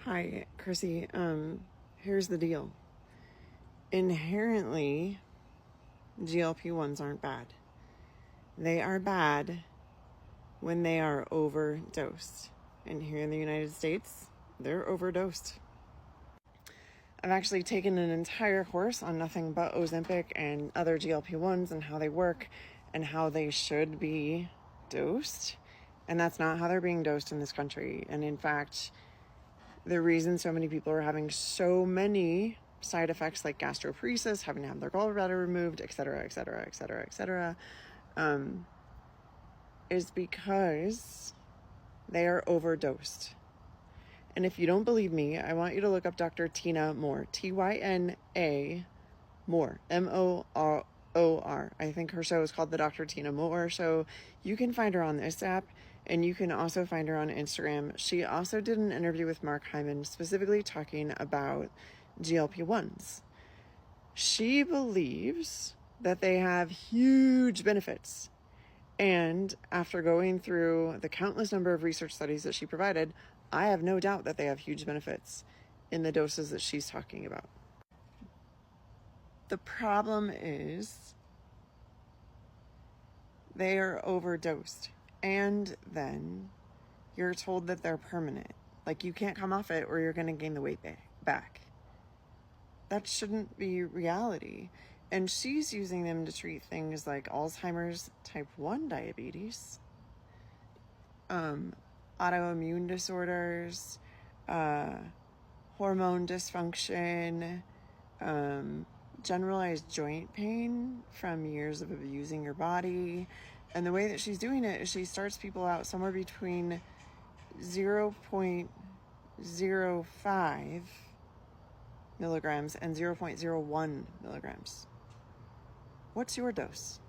Hi, Chrissy. Here's the deal. Inherently, GLP-1s aren't bad. They are bad when they are overdosed. And here in the United States, they're overdosed. I've actually taken an entire course on nothing but Ozempic and other GLP-1s and how they work and how they should be dosed. And that's not how they're being dosed in this country. And in fact, the reason so many people are having so many side effects like gastroparesis, having to have their gallbladder removed, etc., is because they are overdosed. And if you don't believe me, I want you to look up Dr. Tina Moore, Tyna Moore, Moor. I think her show is called the Dr. Tina Moore Show. You can find her on this app, and you can also find her on Instagram. She also did an interview with Mark Hyman, specifically talking about GLP-1s. She believes that they have huge benefits. And after going through the countless number of research studies that she provided, I have no doubt that they have huge benefits in the doses that she's talking about. The problem is they are overdosed, and then you're told that they're permanent. Like, you can't come off it or you're going to gain the weight back. That shouldn't be reality. And she's using them to treat things like Alzheimer's, type 1 diabetes, autoimmune disorders, hormone dysfunction, generalized joint pain from years of abusing your body. And the way that she's doing it is she starts people out somewhere between 0.05 milligrams and 0.01 milligrams. What's your dose?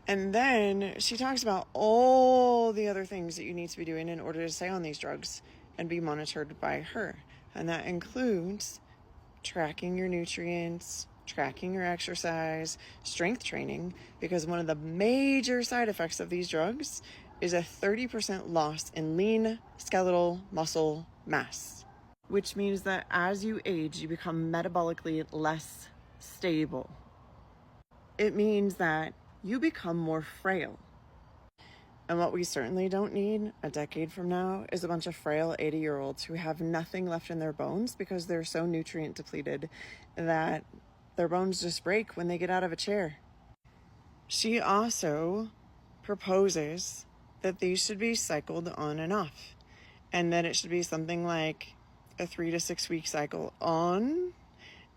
And then she talks about all the other things that you need to be doing in order to stay on these drugs and be monitored by her. And that includes tracking your nutrients, tracking your exercise, strength training, because one of the major side effects of these drugs is a 30% loss in lean skeletal muscle mass, which means that as you age, you become metabolically less stable. It means that you become more frail. And what we certainly don't need a decade from now is a bunch of frail 80-year-olds who have nothing left in their bones because they're so nutrient depleted that their bones just break when they get out of a chair. She also proposes that these should be cycled on and off, and that it should be something like a 3 to 6 week cycle on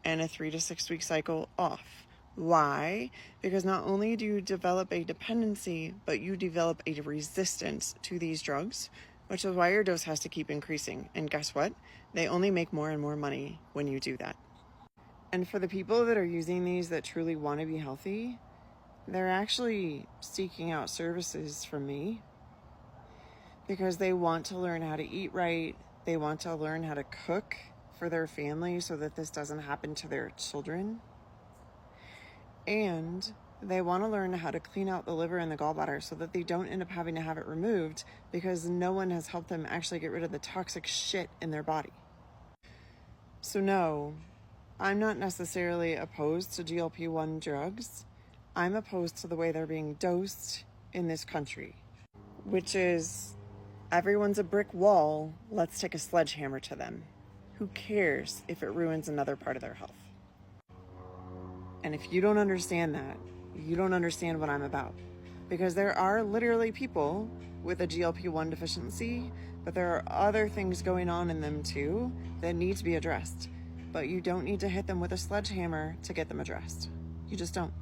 and a 3 to 6 week cycle off. Why? Because not only do you develop a dependency, but you develop a resistance to these drugs, which is why your dose has to keep increasing. And guess what? They only make more and more money when you do that. And for the people that are using these that truly want to be healthy, they're actually seeking out services from me because they want to learn how to eat right. They want to learn how to cook for their family so that this doesn't happen to their children. And they want to learn how to clean out the liver and the gallbladder so that they don't end up having to have it removed because no one has helped them actually get rid of the toxic shit in their body. So no, I'm not necessarily opposed to GLP-1 drugs. I'm opposed to the way they're being dosed in this country, which is everyone's a brick wall. Let's take a sledgehammer to them. Who cares if it ruins another part of their health? And if you don't understand that, you don't understand what I'm about. Because there are literally people with a GLP-1 deficiency, but there are other things going on in them too that need to be addressed. But you don't need to hit them with a sledgehammer to get them addressed. You just don't.